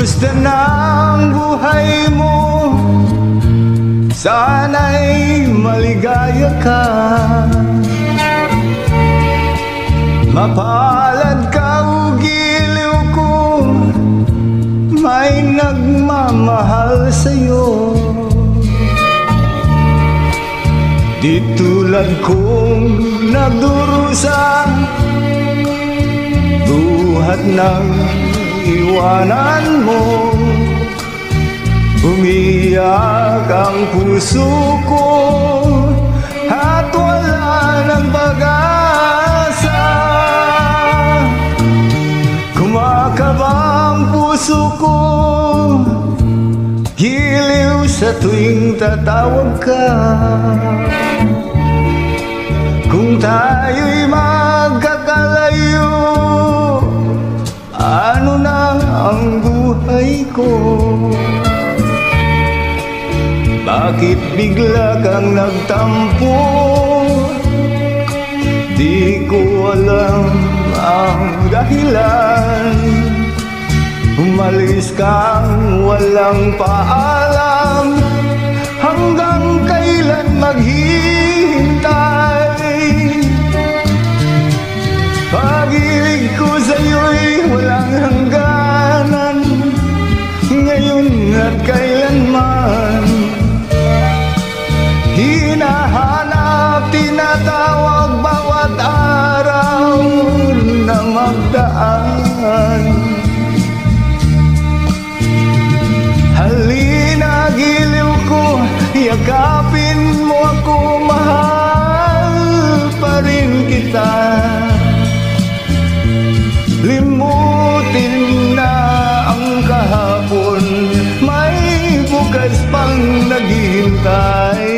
Kumusta na ang buhay mo? Sana'y maligaya ka. Mapalad ka o giliw ko, may nagmamahal sa'yo. Di tulad kong nagdurusa, buhat ng iwanan mo. Umiyak ang puso ko at wala ng pag-asa. Kumakaba ang puso ko, giliw sa tuwing tatawag ka. Kung tayo'y magkakalayo, ano na ang buhay ko? Bakit bigla kang nagtampo? Di ko alam ang dahilan. Umalis kang walang paalam. Hanggang kailan maghihintay? Pag-ibig ko sa'yo'y walang hangganan, ngayon at kailanman. Hinahanap, tinatawag bawat araw na magdaan. Halina, giliw ko, yakapin mo ako, mahal pa rin kita. Limutin na ang kahapon, may bukas pang naghihintay.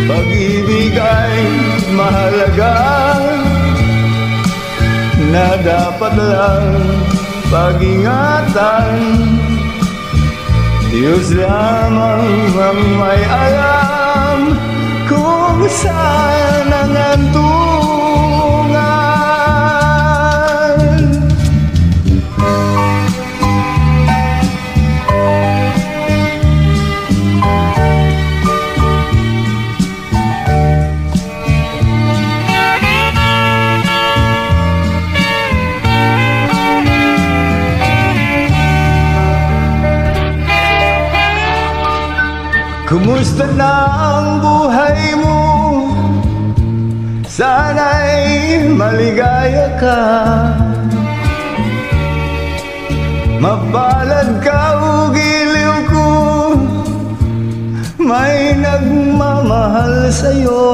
Pag-ibig ay mahalaga, na dapat lang pag-ingatan. Diyos lamang ang may alam kung saan ang hantungan. Kumusta na ang buhay mo? Sana'y maligaya ka. Mapalad ka o giliw ko, may nagmamahal sa'yo.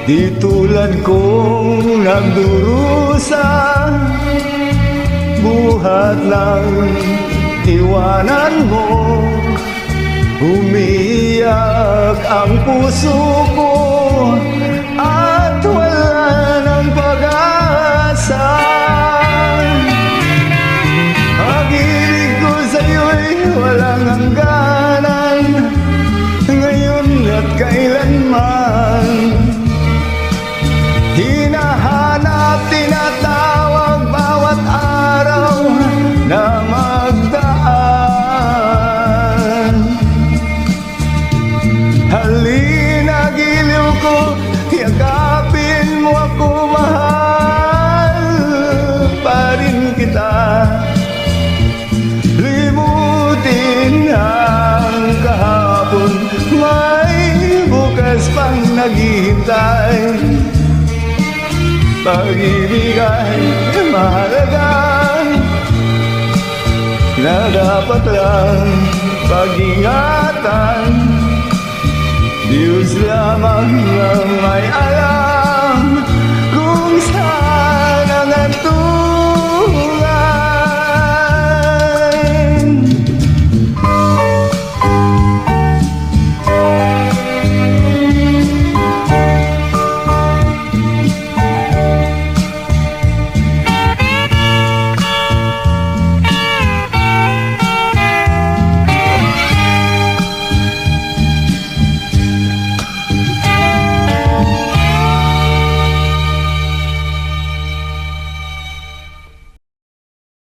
Di tulad kong nagdurusa, buhat ng iwanan mo. Umiyak ang puso ko at wala ng pag-asa. Pag-ibig ko sa'yo'y walang hangganan, ngayon at kailanman. Hinahanap, tinatawag bawat araw na magdaan. Halina, giliw ko, yakapin mo ako, mahal pa rin kita. Limutin ang kahapon, may bukas pang naghihintay. Pag-ibig ay mahalaga, na dapat lang pag-ingatan. Diyos lamang ang may alam